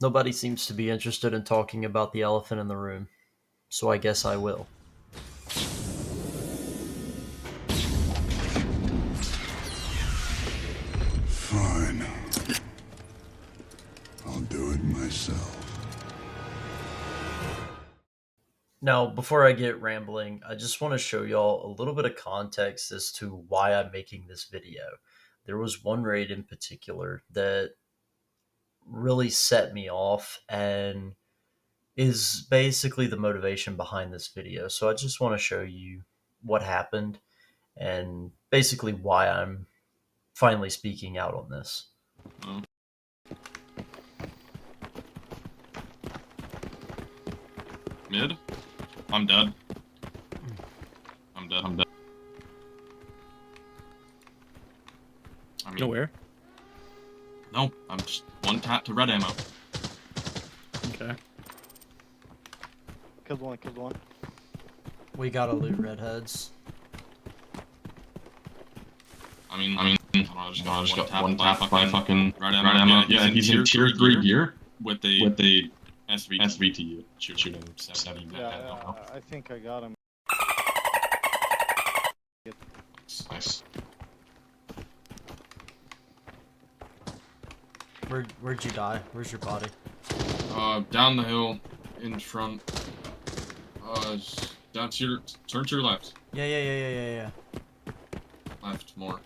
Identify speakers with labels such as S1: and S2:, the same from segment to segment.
S1: Nobody seems to be interested in talking about the elephant in the room, so I guess I will.
S2: Fine. I'll do it myself.
S1: Now, before I get rambling, I just want to show y'all a little bit of context as to why I'm making this video. There was one raid in particular that really set me off and is basically the motivation behind this video. So I just want to show you what happened and basically why I'm finally speaking out on this.
S3: Oh. Mid? I'm dead. I'm dead. I'm dead. I mean,
S4: Nowhere.
S3: no, I'm just one tap to red ammo.
S4: Okay.
S5: Killed one, killed one.
S1: We gotta loot redheads.
S3: I mean, I just got one tap by fucking red ammo. Yeah, he's in tier 3 gear with the SVTU shooting 70.
S5: Yeah, I think I got him.
S3: Nice.
S1: Where'd you die? Where's your body?
S3: Down the hill, in front. Down to your, turn to your left.
S1: Yeah.
S3: Left, more.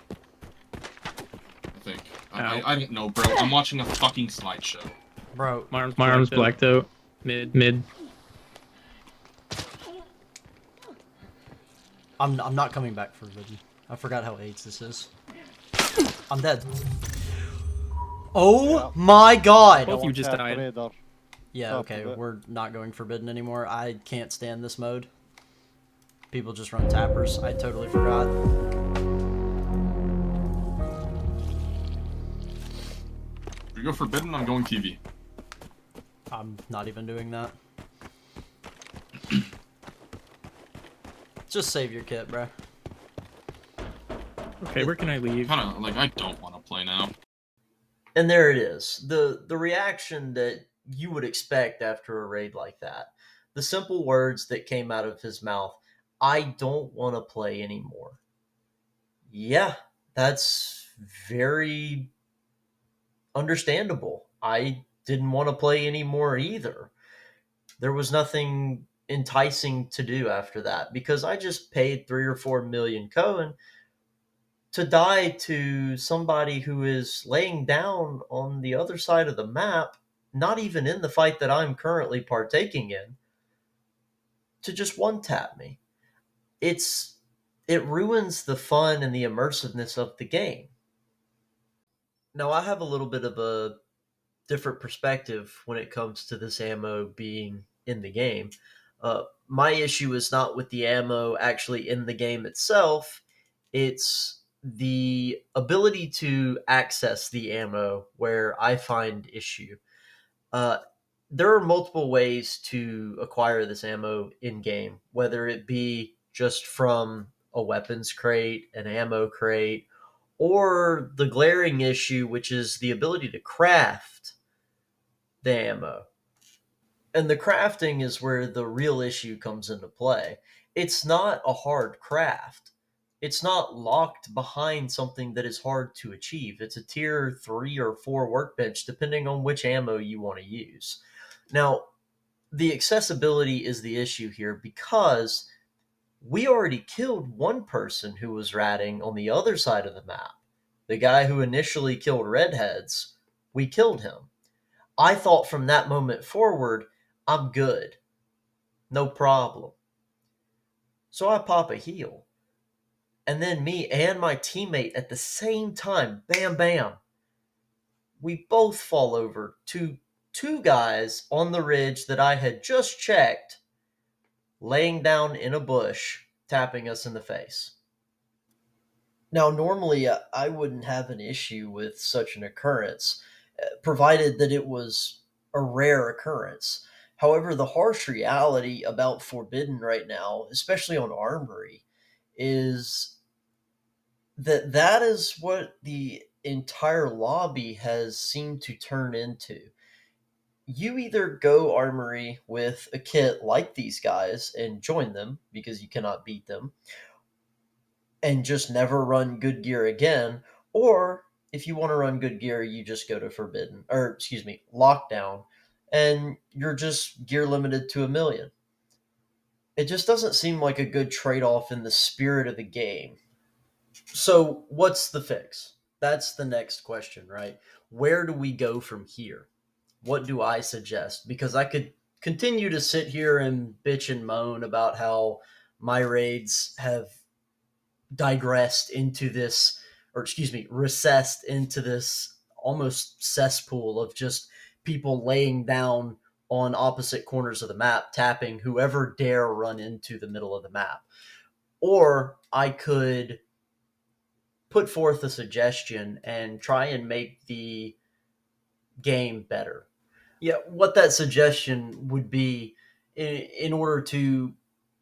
S3: I think. I don't know, bro. I'm watching a fucking slideshow.
S1: Bro,
S4: My arm's blacked out. Mid.
S1: I'm not coming back for Forbidden. I forgot how AIDS this is. I'm dead. Oh
S5: Yeah.
S1: my god!
S4: Both you just
S5: Tap
S4: died.
S5: radar.
S1: Yeah,
S5: Top
S1: okay,
S5: of it.
S1: we're not going Forbidden anymore. I can't stand this mode. People just run tappers. I totally forgot.
S3: If we go forbidden, I'm going TV.
S1: I'm not even doing that. Just save your kit, bro.
S4: Okay, where can I leave?
S3: Kinda, like, I don't want to play now.
S1: And there it is. The reaction that you would expect after a raid like that. The simple words that came out of his mouth, I don't want to play anymore. Yeah, that's very understandable. I didn't want to play anymore either. There was nothing enticing to do after that because I just paid 3 or 4 million Cohen to die to somebody who is laying down on the other side of the map, not even in the fight that I'm currently partaking in, to just one tap me. It ruins the fun and the immersiveness of the game. Now I have a little bit of a different perspective when it comes to this ammo being in the game. My issue is not with the ammo actually in the game itself, it's the ability to access the ammo where I find issue. Uh, there are multiple ways to acquire this ammo in game, whether it be just from a weapons crate, an ammo crate, or the glaring issue, which is the ability to craft the ammo. And the crafting is where the real issue comes into play. It's not a hard craft. It's not locked behind something that is hard to achieve. It's a tier 3 or 4 workbench, depending on which ammo you want to use. Now, the accessibility is the issue here because we already killed one person who was ratting on the other side of the map. The guy who initially killed redheads, we killed him. I thought from that moment forward, I'm good. No problem. So I pop a heal. And then me and my teammate at the same time, bam, bam, we both fall over to two guys on the ridge that I had just checked, laying down in a bush, tapping us in the face. Now, normally I wouldn't have an issue with such an occurrence, provided that it was a rare occurrence. However, the harsh reality about Forbidden right now, especially on Armory, is that that is what the entire lobby has seemed to turn into. you either go armory with a kit like these guys and join them because you cannot beat them and just never run good gear again, or if you want to run good gear, you just go to forbidden, or excuse me, lockdown, and you're just gear limited to 1 million. It just doesn't seem like a good trade-off in the spirit of the game. So, what's the fix? That's the next question, right? Where do we go from here? What do I suggest? Because I could continue to sit here and bitch and moan about how my raids have digressed into this, or excuse me, recessed into this almost cesspool of just people laying down on opposite corners of the map, tapping whoever dare run into the middle of the map. Or I could put forth a suggestion and try and make the game better. Yeah, what that suggestion would be in order to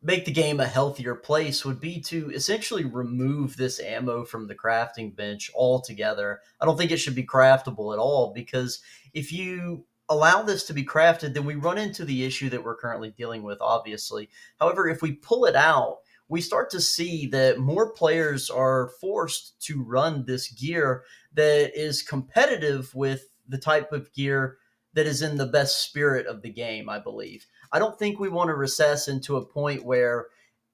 S1: make the game a healthier place would be to essentially remove this ammo from the crafting bench altogether. I don't think it should be craftable at all because if you allow this to be crafted, then we run into the issue that we're currently dealing with, obviously. However, if we pull it out, we start to see that more players are forced to run this gear that is competitive with the type of gear that is in the best spirit of the game, I believe. I don't think we want to recess into a point where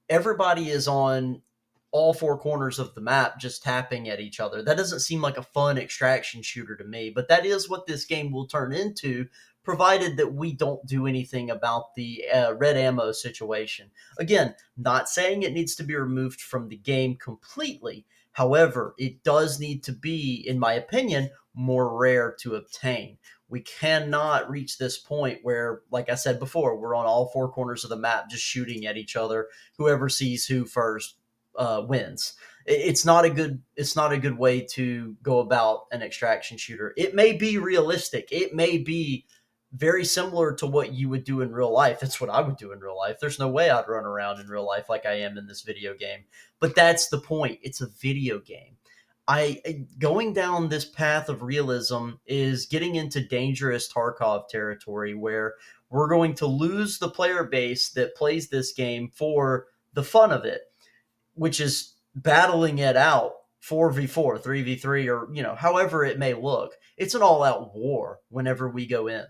S1: everybody is on all four corners of the map just tapping at each other. That doesn't seem like a fun extraction shooter to me, but that is what this game will turn into, provided that we don't do anything about the red ammo situation. Again, not saying it needs to be removed from the game completely. However, it does need to be, in my opinion, more rare to obtain. We cannot reach this point where, like I said before, we're on all four corners of the map just shooting at each other. Whoever sees who first wins. It's not a good. It's not a good way to go about an extraction shooter. It may be realistic. It may be very similar to what you would do in real life. That's what I would do in real life. There's no way I'd run around in real life like I am in this video game. But that's the point. It's a video game. I going down this path of realism is getting into dangerous Tarkov territory where we're going to lose the player base that plays this game for the fun of it, which is battling it out 4v4, 3v3, or however it may look. It's an all-out war whenever we go in.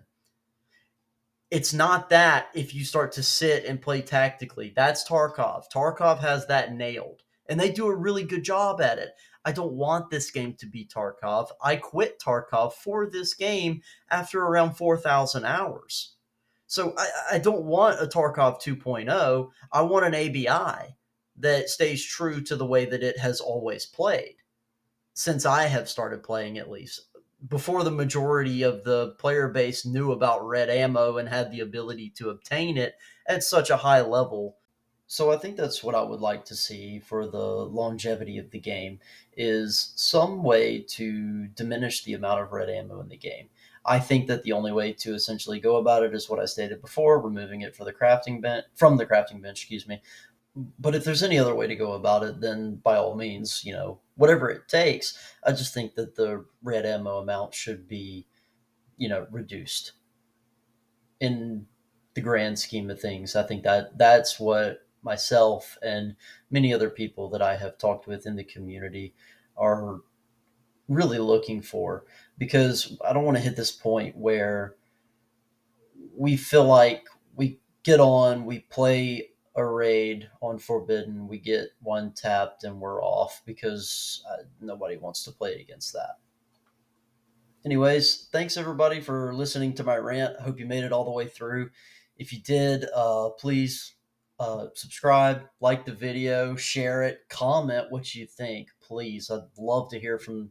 S1: It's not that if you start to sit and play tactically. That's Tarkov. Tarkov has that nailed, and they do a really good job at it. I don't want this game to be Tarkov. I quit Tarkov for this game after around 4,000 hours. So I don't want a Tarkov 2.0. I want an ABI that stays true to the way that it has always played since I have started playing, at least. Before the majority of the player base knew about red ammo and had the ability to obtain it at such a high level. So I think that's what I would like to see for the longevity of the game is some way to diminish the amount of red ammo in the game. I think that the only way to essentially go about it is what I stated before, removing it for the crafting bench from the crafting bench, excuse me. But if there's any other way to go about it, then by all means, whatever it takes. I just think that the red ammo amount should be, reduced in the grand scheme of things. I think that that's what myself and many other people that I have talked with in the community are really looking for, because I don't want to hit this point where we feel like we get on, we play a raid on Forbidden, we get one tapped, and we're off because nobody wants to play against that. Anyways, thanks everybody for listening to my rant. I hope you made it all the way through. If you did, please subscribe, like the video, share it, comment what you think. Please, I'd love to hear from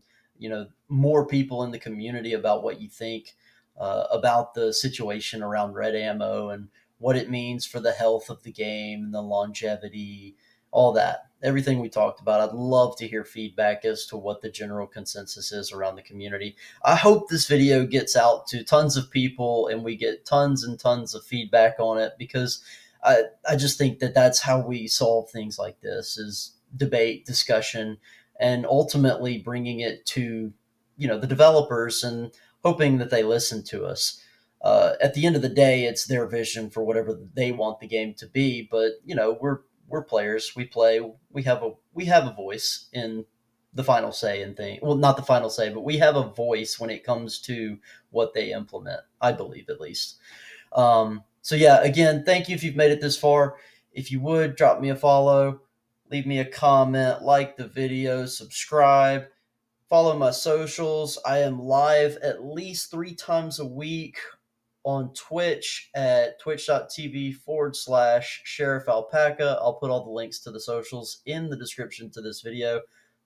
S1: more people in the community about what you think about the situation around red ammo and what it means for the health of the game and the longevity, all that. Everything we talked about. I'd love to hear feedback as to what the general consensus is around the community. I hope this video gets out to tons of people and we get tons and tons of feedback on it, because I just think that that's how we solve things like this, is debate, discussion, and ultimately bringing it to the developers and hoping that they listen to us. At the end of the day, it's their vision for whatever they want the game to be. But we're players. We play. We have a voice in the final say and thing. Well, not the final say, but we have a voice when it comes to what they implement. I believe, at least. So yeah, again, thank you if you've made it this far. If you would drop me a follow, leave me a comment, like the video, subscribe, follow my socials. I am live at least 3 times a week on Twitch at twitch.tv/Sheriff Alpaca. I'll put all the links to the socials in the description to this video.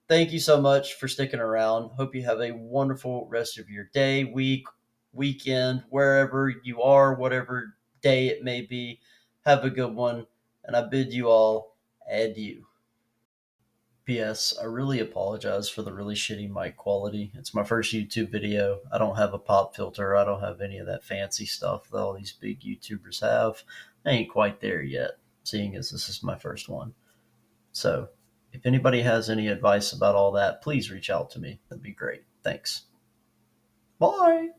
S1: Thank you so much for sticking around. Hope you have a wonderful rest of your day, week, weekend, wherever you are, whatever day it may be. Have a good one, and I bid you all adieu. P.S. I really apologize for the really shitty mic quality. It's my first YouTube video. I don't have a pop filter. I don't have any of that fancy stuff that all these big YouTubers have. I ain't quite there yet, seeing as this is my first one. So, if anybody has any advice about all that, please reach out to me. That'd be great. Thanks. Bye.